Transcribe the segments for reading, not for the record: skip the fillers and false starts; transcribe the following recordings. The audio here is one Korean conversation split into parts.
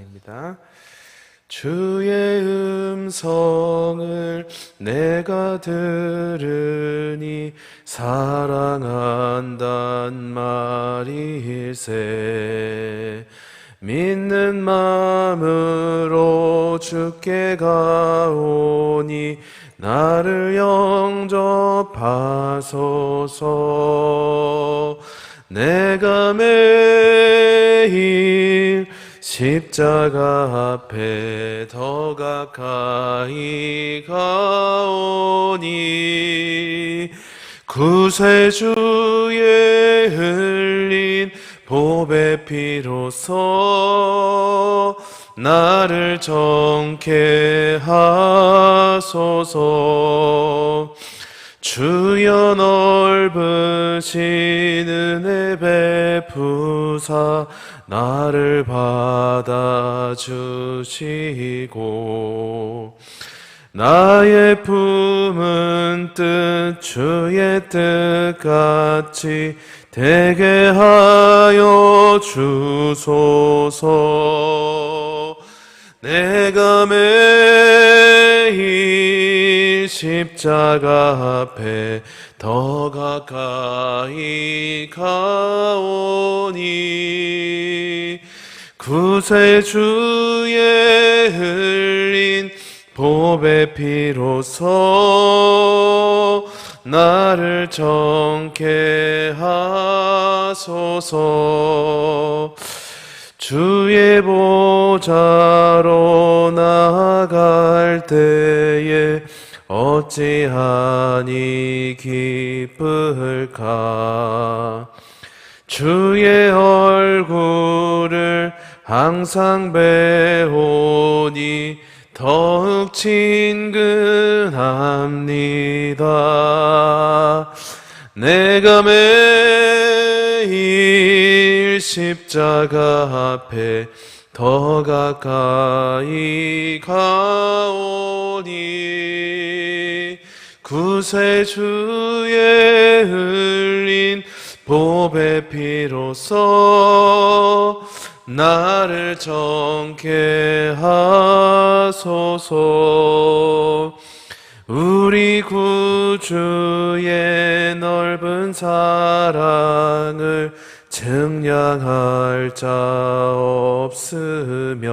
입니다. 주의 음성을 내가 들으니 사랑한단 말일세. 믿는 마음으로 주께 가오니 나를 영접하소서. 내가 매일 십자가 앞에 더 가까이 가오니 구세주의 흘린 보배 피로써 나를 정케 하소서. 주여 넓으신 은혜 베푸사 나를 받아주시고 나의 품은 뜻 주의 뜻같이 되게 하여 주소서. 내가 매일 십자가 앞에 더 가까이 가오니 구세주의 흘린 보배 피로써 나를 정케 하소서. 주의 보좌로 나아갈 때에 어찌하니 기쁠까. 주의 얼굴을 항상 배우니 더욱 친근합니다. 내가 매일 십자가 앞에 더 가까이 가오니 구세주의 흘린 보배 피로써 나를 정케 하소서. 우리 구주의 넓은 사랑을 증량할 자 없으며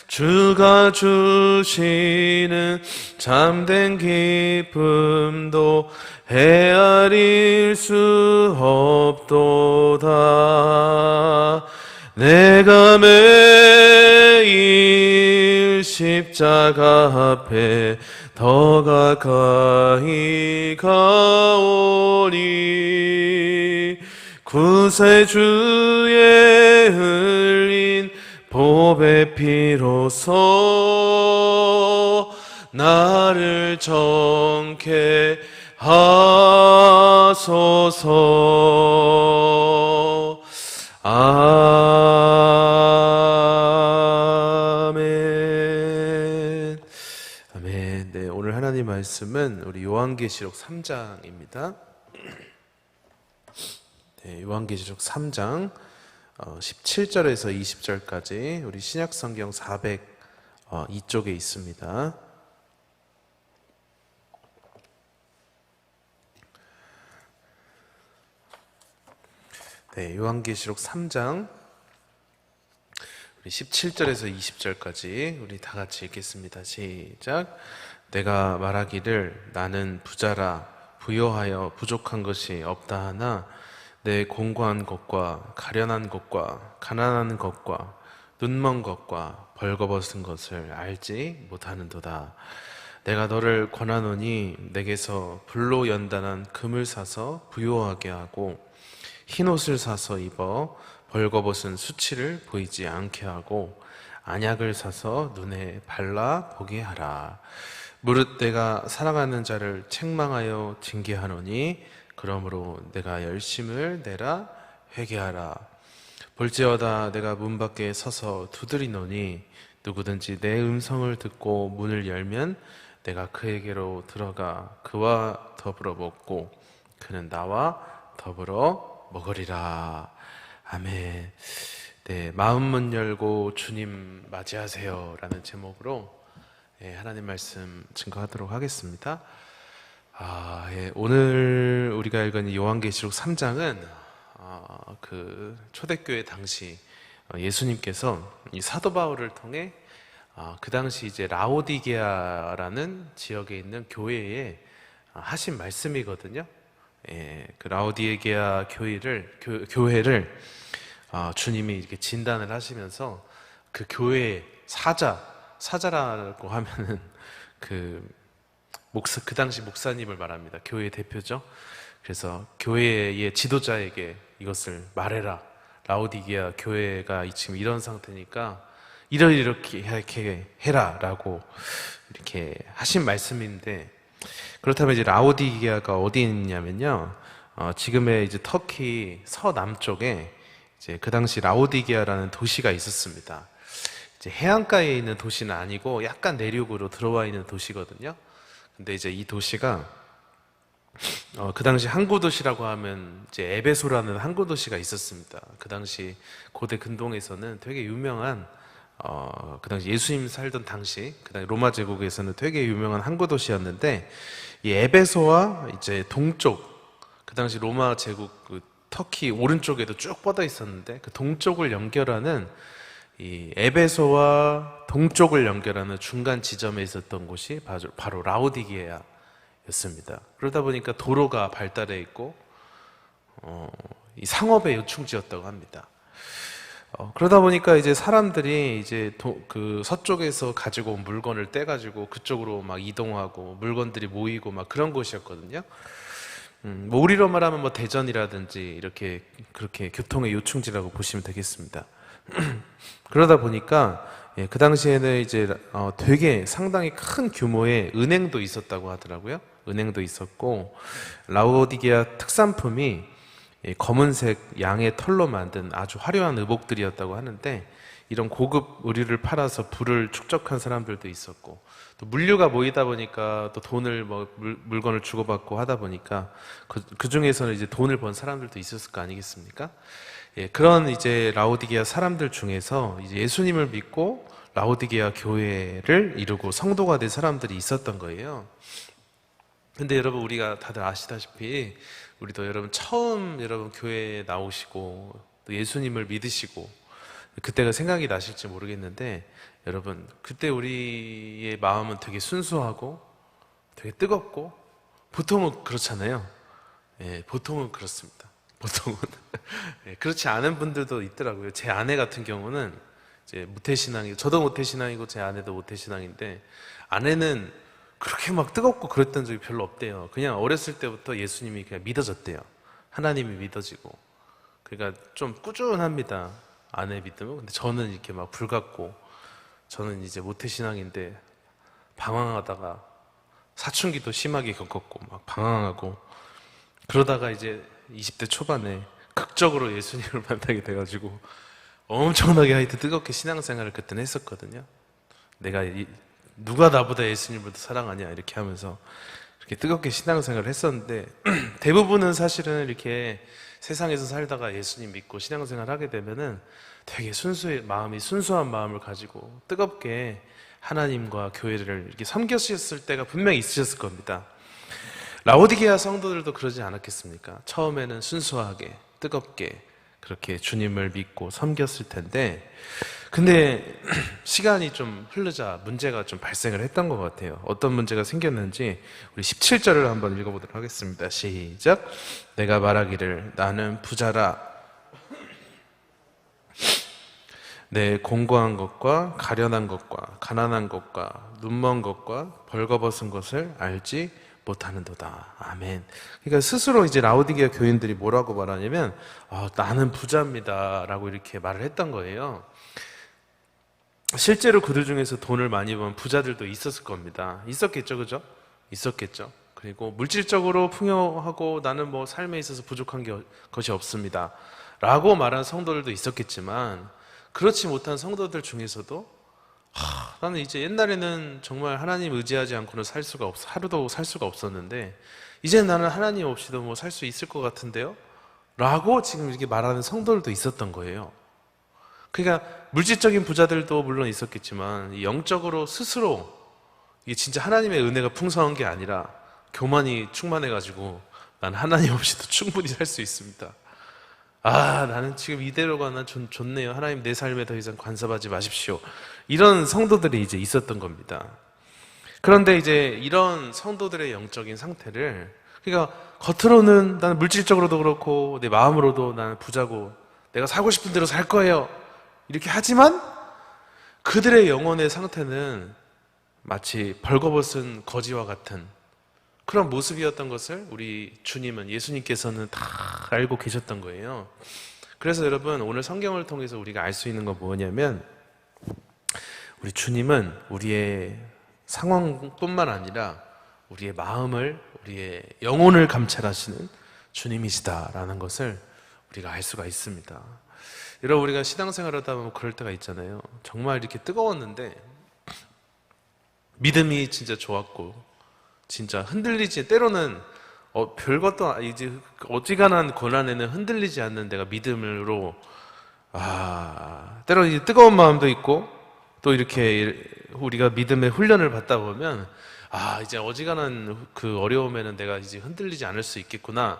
주가 주시는 참된 기쁨도 헤아릴 수 없도다. 내가 매일 십자가 앞에 더 가까이 가오니 구세주의 흘린 보배 피로써 나를 정케 하소서. 아멘. 아멘. 네, 오늘 하나님 말씀은 우리 요한계시록 3장입니다. 네, 요한계시록 3장 17절에서 20절까지 우리 신약성경 402쪽에 있습니다. 네, 요한계시록 3장 우리 17절에서 20절까지 우리 다 같이 읽겠습니다. 시작. 내가 말하기를 나는 부자라 부요하여 부족한 것이 없다 하나 내 공고한 것과 가련한 것과 가난한 것과 눈먼 것과 벌거벗은 것을 알지 못하는도다. 내가 너를 권하노니 내게서 불로 연단한 금을 사서 부요하게 하고 흰옷을 사서 입어 벌거벗은 수치를 보이지 않게 하고 안약을 사서 눈에 발라 보게 하라. 무릇 내가 사랑하는 자를 책망하여 징계하노니 그러므로 내가 열심을 내라 회개하라. 볼지어다 내가 문 밖에 서서 두드리노니 누구든지 내 음성을 듣고 문을 열면 내가 그에게로 들어가 그와 더불어 먹고 그는 나와 더불어 먹으리라. 아멘. 네, 마음문 열고 주님 맞이하세요라는 제목으로 하나님 말씀 증거하도록 하겠습니다. 오늘 우리가 읽은 요한계시록 3장은 그 초대교회 당시 예수님께서 이 사도 바울을 통해 그 당시 이제 라오디게아라는 지역에 있는 교회에 하신 말씀이거든요. 그 라오디게아 교회를 주님이 이렇게 진단을 하시면서 그 교회의 사자라고 하면은 그 당시 목사님을 말합니다. 교회 대표죠. 그래서 교회의 지도자에게 이것을 말해라. 라오디게아 교회가 지금 이런 상태니까 이렇게 해라라고 이렇게 하신 말씀인데, 그렇다면 이제 라오디게아가 어디 있냐면요, 지금의 이제 터키 서남쪽에 이제 그 당시 라오디게아라는 도시가 있었습니다. 이제 해안가에 있는 도시는 아니고 약간 내륙으로 들어와 있는 도시거든요. 근데 이제 이 도시가 그 당시 항구 도시라고 하면 이제 에베소라는 항구 도시가 있었습니다. 그 당시 고대 근동에서는 되게 유명한 그 당시 예수님 살던 당시 그 당시 로마 제국에서는 되게 유명한 항구 도시였는데, 이 에베소와 이제 동쪽, 그 당시 로마 제국 그 터키 오른쪽에도 쭉 뻗어 있었는데 그 동쪽을 연결하는 이 에베소와 동쪽을 연결하는 중간 지점에 있었던 곳이 바로 라오디게아였습니다. 그러다 보니까 도로가 발달해 있고 이 상업의 요충지였다고 합니다. 그러다 보니까 이제 사람들이 이제 그 서쪽에서 가지고 온 물건을 떼가지고 그쪽으로 막 이동하고 물건들이 모이고 막 그런 곳이었거든요. 뭐 우리로 말하면 뭐 대전이라든지 그렇게 교통의 요충지라고 보시면 되겠습니다. 그러다 보니까 그 당시에는 이제 되게 상당히 큰 규모의 은행도 있었다고 하더라고요. 은행도 있었고, 라오디게아 특산품이 검은색 양의 털로 만든 아주 화려한 의복들이었다고 하는데, 이런 고급 의류를 팔아서 부를 축적한 사람들도 있었고, 또 물류가 모이다 보니까 또 돈을 물건을 주고받고 하다 보니까 그 중에서는 이제 돈을 번 사람들도 있었을 거 아니겠습니까? 그런 이제 라오디게아 사람들 중에서 이제 예수님을 믿고 라오디게아 교회를 이루고 성도가 된 사람들이 있었던 거예요. 근데 여러분, 우리가 다들 아시다시피 우리도 여러분 처음 교회에 나오시고 또 예수님을 믿으시고 그때가 생각이 나실지 모르겠는데, 여러분 그때 우리의 마음은 되게 순수하고 되게 뜨겁고, 보통은 그렇잖아요. 보통은 그렇습니다. 보통은 그렇지 않은 분들도 있더라고요. 제 아내 같은 경우는 이제 모태신앙이고, 저도 모태신앙이고 제 아내도 모태신앙인데, 아내는 그렇게 막 뜨겁고 그랬던 적이 별로 없대요. 그냥 어렸을 때부터 예수님이 그냥 믿어졌대요. 하나님이 믿어지고. 그러니까 좀 꾸준합니다, 아내 믿음은. 근데 저는 이렇게 막 불같고, 저는 이제 모태신앙인데 방황하다가 사춘기도 심하게 겪었고 막 방황하고, 그러다가 이제 20대 초반에 극적으로 예수님을 만나게 돼가지고 엄청나게 하여튼 뜨겁게 신앙생활을 그때는 했었거든요. 누가 나보다 예수님을 더 사랑하냐 이렇게 하면서 이렇게 뜨겁게 신앙생활을 했었는데, 대부분은 사실은 이렇게 세상에서 살다가 예수님 믿고 신앙생활 하게 되면은 되게 마음이 순수한 마음을 가지고 뜨겁게 하나님과 교회를 이렇게 섬겼을 때가 분명히 있으셨을 겁니다. 라오디게아 성도들도 그러지 않았겠습니까? 처음에는 순수하게 뜨겁게 그렇게 주님을 믿고 섬겼을 텐데, 근데 시간이 좀 흐르자 문제가 좀 발생을 했던 것 같아요. 어떤 문제가 생겼는지 우리 17절을 한번 읽어보도록 하겠습니다. 시작. 내가 말하기를 나는 부자라. 내 공고한 것과 가련한 것과 가난한 것과 눈먼 것과 벌거벗은 것을 알지 못하는도다. 아멘. 그러니까 스스로 이제 라오디게아 교인들이 뭐라고 말하냐면 나는 부자입니다 라고 이렇게 말을 했던 거예요. 실제로 그들 중에서 돈을 많이 번 부자들도 있었을 겁니다. 있었겠죠, 그죠? 있었겠죠. 그리고 물질적으로 풍요하고 나는 뭐 삶에 있어서 부족한 것이 없습니다 라고 말한 성도들도 있었겠지만, 그렇지 못한 성도들 중에서도 나는 이제 옛날에는 정말 하나님 의지하지 않고는 하루도 살 수가 없었는데 이제 나는 하나님 없이도 뭐 살 수 있을 것 같은데요? 라고 지금 이렇게 말하는 성도들도 있었던 거예요. 그러니까 물질적인 부자들도 물론 있었겠지만 이 영적으로 스스로 이게 진짜 하나님의 은혜가 풍성한 게 아니라 교만이 충만해가지고 난 하나님 없이도 충분히 살 수 있습니다. 아, 나는 지금 이대로가 난 좋네요. 하나님 내 삶에 더 이상 간섭하지 마십시오. 이런 성도들이 이제 있었던 겁니다. 그런데 이제 이런 성도들의 영적인 상태를, 그러니까 겉으로는 나는 물질적으로도 그렇고 내 마음으로도 나는 부자고 내가 사고 싶은 대로 살 거예요, 이렇게 하지만 그들의 영혼의 상태는 마치 벌거벗은 거지와 같은 그런 모습이었던 것을 우리 주님은, 예수님께서는 다 알고 계셨던 거예요. 그래서 여러분, 오늘 성경을 통해서 우리가 알 수 있는 건 뭐냐면, 우리 주님은 우리의 상황뿐만 아니라 우리의 마음을, 우리의 영혼을 감찰하시는 주님이시다라는 것을 우리가 알 수가 있습니다. 여러분, 우리가 신앙생활 하다 보면 그럴 때가 있잖아요. 정말 이렇게 뜨거웠는데 믿음이 진짜 좋았고 진짜 흔들리지, 때로는 별것도 이제 어지간한 고난에는 흔들리지 않는 내가 믿음으로, 때로 이제 뜨거운 마음도 있고 또 이렇게 우리가 믿음의 훈련을 받다 보면 이제 어지간한 그 어려움에는 내가 이제 흔들리지 않을 수 있겠구나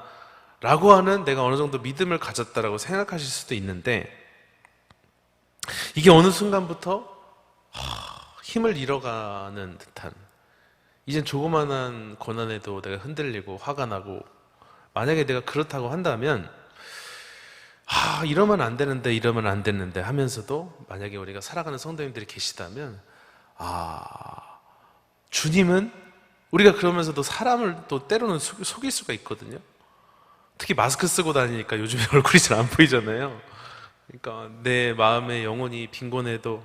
라고 하는, 내가 어느 정도 믿음을 가졌다라고 생각하실 수도 있는데, 이게 어느 순간부터 힘을 잃어가는 듯한, 이젠 조그만한 고난에도 내가 흔들리고 화가 나고, 만약에 내가 그렇다고 한다면 이러면 안 되는데 이러면 안 되는데 하면서도, 만약에 우리가 살아가는 성도님들이 계시다면 주님은, 우리가 그러면서도 사람을 또 때로는 속일 수가 있거든요. 특히 마스크 쓰고 다니니까 요즘에 얼굴이 잘 안 보이잖아요. 그러니까 내 마음의 영혼이 빈곤해도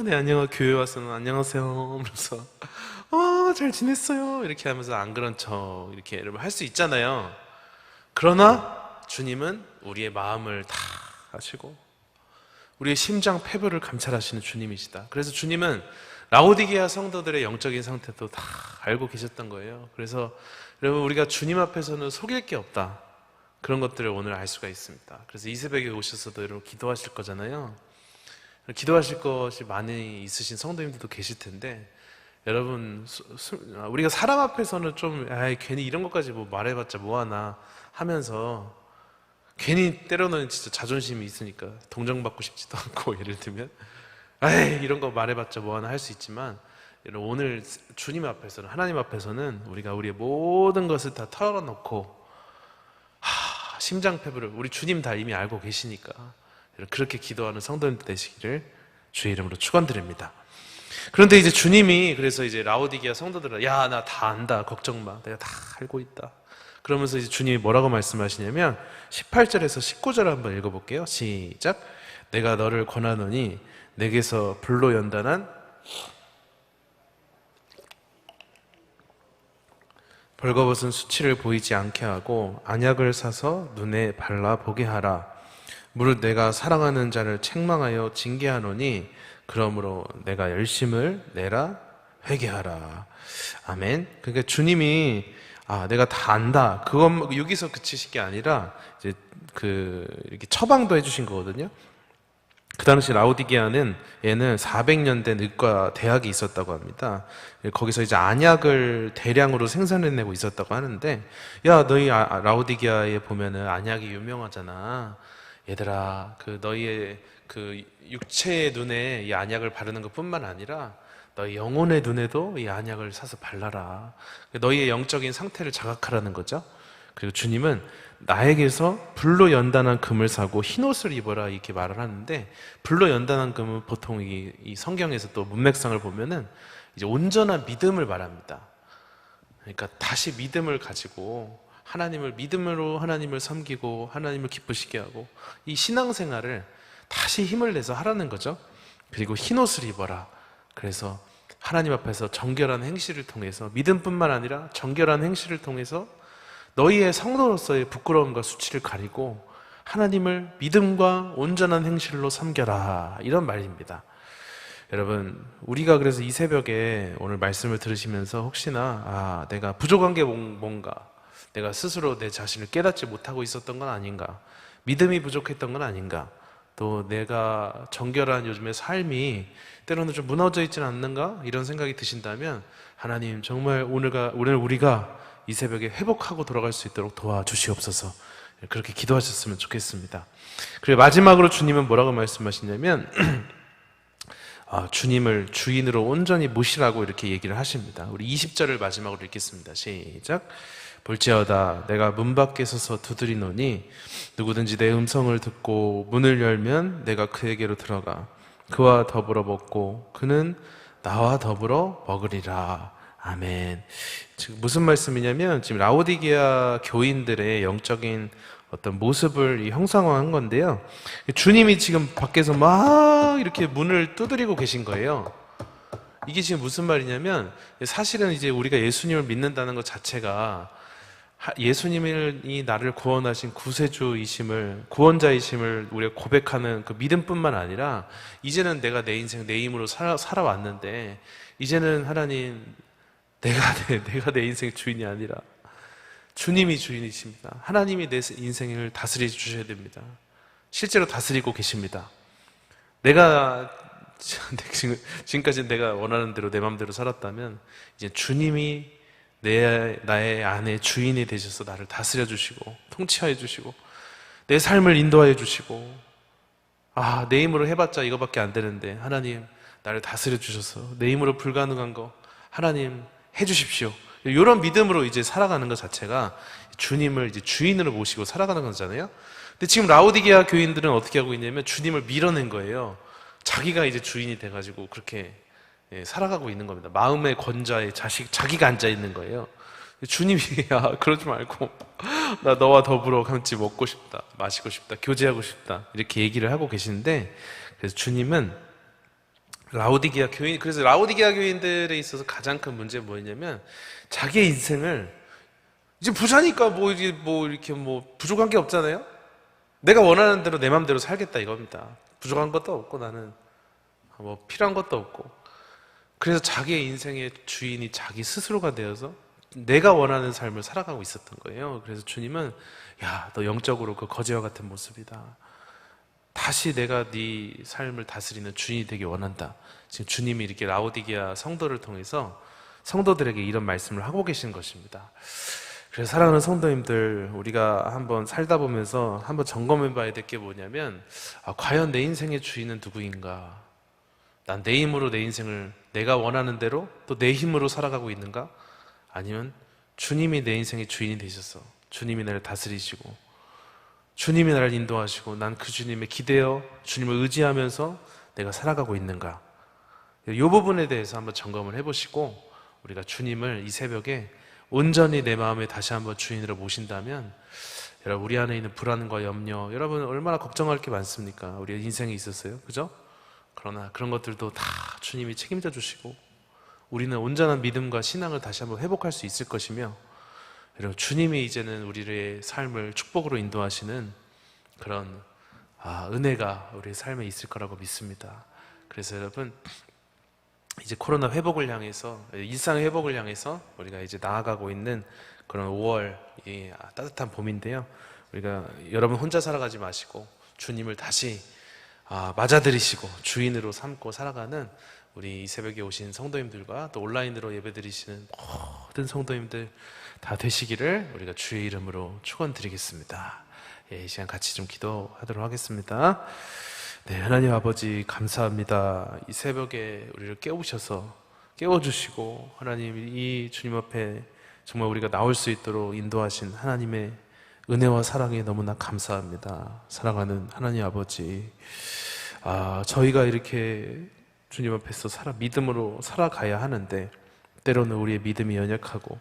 네, 교회 와서는 안녕하세요 하면서 잘 지냈어요 이렇게 하면서 안 그런 척 이렇게 여러분 할 수 있잖아요. 그러나 주님은 우리의 마음을 다 아시고 우리의 심장 패부를 감찰하시는 주님이시다. 그래서 주님은 라오디게아 성도들의 영적인 상태도 다 알고 계셨던 거예요. 그래서 여러분, 우리가 주님 앞에서는 속일 게 없다, 그런 것들을 오늘 알 수가 있습니다. 그래서 이 새벽에 오셔서도 여러분 기도하실 거잖아요. 기도하실 것이 많이 있으신 성도님들도 계실 텐데, 여러분, 우리가 사람 앞에서는 좀 괜히 이런 것까지 뭐 말해봤자 뭐하나 하면서, 괜히 때로는 진짜 자존심이 있으니까 동정받고 싶지도 않고, 예를 들면 이런 거 말해봤자 뭐하나 할 수 있지만, 여러분, 오늘 주님 앞에서는, 하나님 앞에서는 우리가 우리의 모든 것을 다 털어놓고 심장패부를 우리 주님 다 이미 알고 계시니까 그렇게 기도하는 성도님들 되시기를 주의 이름으로 축원드립니다. 그런데 이제 주님이, 그래서 이제 라오디게아 성도들은 나 다 안다, 걱정 마, 내가 다 알고 있다, 그러면서 이제 주님이 뭐라고 말씀하시냐면 18절에서 19절 한번 읽어볼게요. 시작. 내가 너를 권하노니 내게서 불로 연단한 벌거벗은 수치를 보이지 않게 하고 안약을 사서 눈에 발라 보게 하라. 무릇 내가 사랑하는 자를 책망하여 징계하노니 그러므로 내가 열심을 내라 회개하라. 아멘. 그러니까 주님이 내가 다 안다, 그건 여기서 그치실 게 아니라 이제 이렇게 처방도 해주신 거거든요. 그 당시 라오디게아는 400년 된 의과 대학이 있었다고 합니다. 거기서 이제 안약을 대량으로 생산해내고 있었다고 하는데, 너희 라오디게아에 보면은 안약이 유명하잖아. 얘들아, 너희의 육체의 눈에 이 안약을 바르는 것뿐만 아니라 너희 영혼의 눈에도 이 안약을 사서 발라라. 너희의 영적인 상태를 자각하라는 거죠. 그리고 주님은 나에게서 불로 연단한 금을 사고 흰 옷을 입어라, 이렇게 말을 하는데, 불로 연단한 금은 보통 이 성경에서 또 문맥상을 보면은 이제 온전한 믿음을 말합니다. 그러니까 다시 믿음을 가지고 하나님을 믿음으로 하나님을 섬기고 하나님을 기쁘시게 하고 이 신앙생활을 다시 힘을 내서 하라는 거죠. 그리고 흰 옷을 입어라. 그래서 하나님 앞에서 정결한 행실을 통해서, 믿음뿐만 아니라 정결한 행실을 통해서 너희의 성도로서의 부끄러움과 수치를 가리고 하나님을 믿음과 온전한 행실로 섬겨라, 이런 말입니다. 여러분, 우리가 그래서 이 새벽에 오늘 말씀을 들으시면서 혹시나 내가 부족한 게 뭔가, 내가 스스로 내 자신을 깨닫지 못하고 있었던 건 아닌가, 믿음이 부족했던 건 아닌가, 또 내가 정결한 요즘의 삶이 때로는 좀 무너져 있지는 않는가? 이런 생각이 드신다면 하나님 정말 오늘 우리가 이 새벽에 회복하고 돌아갈 수 있도록 도와주시옵소서. 그렇게 기도하셨으면 좋겠습니다. 그리고 마지막으로 주님은 뭐라고 말씀하시냐면 주님을 주인으로 온전히 모시라고 이렇게 얘기를 하십니다. 우리 20절을 마지막으로 읽겠습니다. 시작. 볼지어다 내가 문 밖에 서서 두드리노니 누구든지 내 음성을 듣고 문을 열면 내가 그에게로 들어가 그와 더불어 먹고 그는 나와 더불어 먹으리라. 아멘. 지금 무슨 말씀이냐면 지금 라오디게아 교인들의 영적인 어떤 모습을 형상화한 건데요. 주님이 지금 밖에서 막 이렇게 문을 두드리고 계신 거예요. 이게 지금 무슨 말이냐면 사실은 이제 우리가 예수님을 믿는다는 것 자체가 예수님이 나를 구원하신 구세주이심을, 구원자이심을 우리가 고백하는 그 믿음뿐만 아니라 이제는 내가 내 인생 내 힘으로 살아왔는데 이제는 하나님 내가 내 인생의 주인이 아니라 주님이 주인이십니다. 하나님이 내 인생을 다스려 주셔야 됩니다. 실제로 다스리고 계십니다. 지금까지 내가 원하는 대로 내 마음대로 살았다면 이제 주님이 나의 안에 주인이 되셔서 나를 다스려 주시고 통치하여 주시고 내 삶을 인도하여 주시고 내 힘으로 해봤자 이거밖에 안 되는데 하나님 나를 다스려 주셔서 내 힘으로 불가능한 거 하나님 해주십시오. 이런 믿음으로 이제 살아가는 것 자체가 주님을 이제 주인으로 모시고 살아가는 거잖아요. 근데 지금 라오디게아 교인들은 어떻게 하고 있냐면 주님을 밀어낸 거예요. 자기가 이제 주인이 돼가지고 그렇게 살아가고 있는 겁니다. 마음의 권좌에 자기가 앉아 있는 거예요. 주님이 그러지 말고 나 너와 더불어 같이 먹고 싶다, 마시고 싶다, 교제하고 싶다 이렇게 얘기를 하고 계시는데 그래서 주님은 그래서 라오디게아 교인들에 있어서 가장 큰 문제는 뭐였냐면 자기의 인생을 이제 부자니까 이렇게 부족한 게 없잖아요. 내가 원하는 대로 내 마음대로 살겠다 이겁니다. 부족한 것도 없고 나는 필요한 것도 없고 그래서 자기의 인생의 주인이 자기 스스로가 되어서 내가 원하는 삶을 살아가고 있었던 거예요. 그래서 주님은 너 영적으로 그 거지와 같은 모습이다. 다시 내가 네 삶을 다스리는 주인이 되길 원한다. 지금 주님이 이렇게 라오디게아 성도를 통해서 성도들에게 이런 말씀을 하고 계신 것입니다. 그래서 사랑하는 성도님들, 우리가 한번 살다 보면서 한번 점검해 봐야 될 게 뭐냐면 과연 내 인생의 주인은 누구인가? 난 내 힘으로 내 인생을 내가 원하는 대로 또 내 힘으로 살아가고 있는가? 아니면 주님이 내 인생의 주인이 되셔서 주님이 나를 다스리시고 주님이 나를 인도하시고 난 그 주님에 기대어 주님을 의지하면서 내가 살아가고 있는가? 이 부분에 대해서 한번 점검을 해보시고 우리가 주님을 이 새벽에 온전히 내 마음에 다시 한번 주인으로 모신다면 여러분 우리 안에 있는 불안과 염려 여러분 얼마나 걱정할 게 많습니까? 우리 인생에 있었어요. 그죠? 그러나 그런 것들도 다 주님이 책임져 주시고 우리는 온전한 믿음과 신앙을 다시 한번 회복할 수 있을 것이며 여러분 주님이 이제는 우리의 삶을 축복으로 인도하시는 그런 은혜가 우리의 삶에 있을 거라고 믿습니다. 그래서 여러분 이제 코로나 회복을 향해서 일상의 회복을 향해서 우리가 이제 나아가고 있는 그런 5월 따뜻한 봄인데요. 우리가 여러분 혼자 살아가지 마시고 주님을 다시 맞아들이시고 주인으로 삼고 살아가는 우리 이 새벽에 오신 성도님들과 또 온라인으로 예배드리시는 모든 성도님들 다 되시기를 우리가 주의 이름으로 축원드리겠습니다. 이 시간 같이 좀 기도하도록 하겠습니다. 네, 하나님 아버지 감사합니다. 이 새벽에 우리를 깨워주시고 하나님 이 주님 앞에 정말 우리가 나올 수 있도록 인도하신 하나님의 은혜와 사랑에 너무나 감사합니다. 사랑하는 하나님 아버지, 저희가 이렇게 주님 앞에서 믿음으로 살아가야 하는데 때로는 우리의 믿음이 연약하고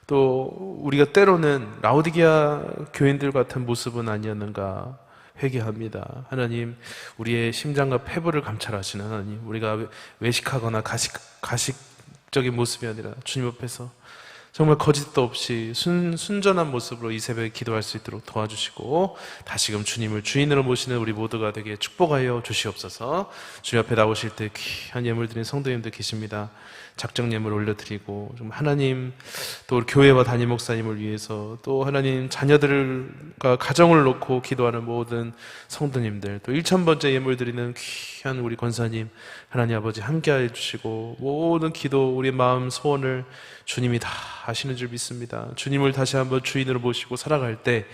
또 우리가 때로는 라오디게아 교인들 같은 모습은 아니었는가 회개합니다. 하나님, 우리의 심장과 폐부를 감찰하시는 하나님, 우리가 외식하거나 가식적인 모습이 아니라 주님 앞에서 정말 거짓도 없이 순전한 모습으로 이 새벽에 기도할 수 있도록 도와주시고 다시금 주님을 주인으로 모시는 우리 모두가 되게 축복하여 주시옵소서. 주님 앞에 나오실 때 귀한 예물 드린 성도님들 계십니다. 작정 예물 올려드리고 좀 하나님 또 우리 교회와 담임 목사님을 위해서 또 하나님 자녀들과 가정을 놓고 기도하는 모든 성도님들 또 1000번째 예물 드리는 귀한 우리 권사님 하나님 아버지 함께해 주시고 모든 기도 우리의 마음 소원을 주님이 다 아시는 줄 믿습니다. 주님을 다시 한번 주인으로 모시고 살아갈 때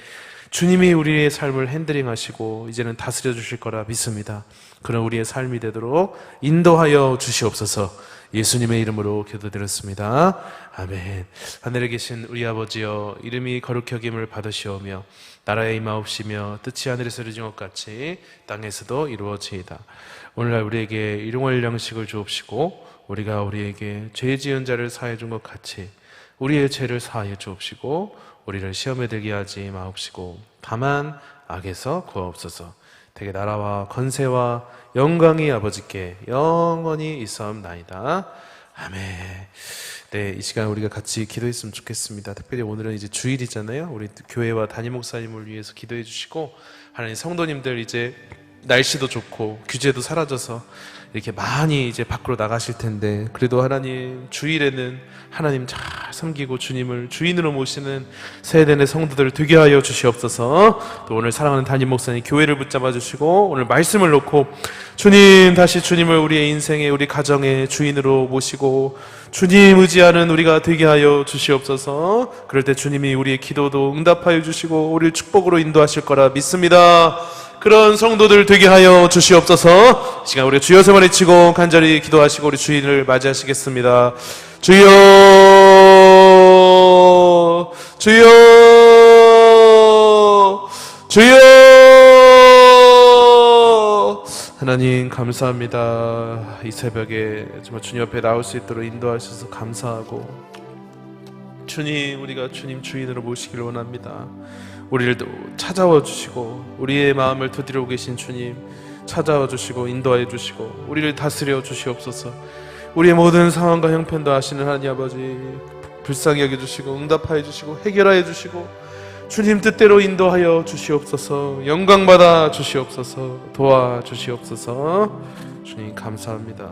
주님이 우리의 삶을 핸들링 하시고 이제는 다스려 주실 거라 믿습니다. 그런 우리의 삶이 되도록 인도하여 주시옵소서. 예수님의 이름으로 기도드렸습니다. 아멘. 하늘에 계신 우리 아버지여, 이름이 거룩히 여김을 받으시오며 나라의 임하옵시며 뜻이 하늘에서 이루어진 것 같이 땅에서도 이루어지이다. 오늘날 우리에게 일용할 양식을 주옵시고 우리가 우리에게 죄 지은 자를 사하여 준 것 같이 우리의 죄를 사하여 주옵시고 우리를 시험에 들게 하지 마옵시고 다만 악에서 구하옵소서. 되게 나라와 권세와 영광이 아버지께 영원히 있사옵나이다. 아멘. 네, 이 시간 우리가 같이 기도했으면 좋겠습니다. 특별히 오늘은 이제 주일이잖아요. 우리 교회와 담임 목사님을 위해서 기도해 주시고 하나님 성도님들 이제 날씨도 좋고 규제도 사라져서 이렇게 많이 이제 밖으로 나가실 텐데 그래도 하나님 주일에는 하나님 잘 섬기고 주님을 주인으로 모시는 세대의 성도들을 되게 하여 주시옵소서. 또 오늘 사랑하는 담임 목사님 교회를 붙잡아 주시고 오늘 말씀을 놓고 주님 다시 주님을 우리의 인생에 우리 가정의 주인으로 모시고 주님 의지하는 우리가 되게 하여 주시옵소서. 그럴 때 주님이 우리의 기도도 응답하여 주시고 우리를 축복으로 인도하실 거라 믿습니다. 그런 성도들 되게 하여 주시옵소서. 이 시간 우리 주여 세 번 외치고 간절히 기도하시고 우리 주인을 맞이하시겠습니다. 주여, 주여, 주여. 하나님 감사합니다. 이 새벽에 정말 주님 앞에 나올 수 있도록 인도하셔서 감사하고 주님 우리가 주님 주인으로 모시기를 원합니다. 우리를 찾아와 주시고 우리의 마음을 두드리고 계신 주님 찾아와 주시고 인도하여 주시고 우리를 다스려 주시옵소서. 우리의 모든 상황과 형편도 아시는 하나님 아버지 불쌍히 여겨주시고 응답하여 주시고 해결하여 주시고 주님 뜻대로 인도하여 주시옵소서. 영광받아 주시옵소서. 도와주시옵소서. 주님 감사합니다.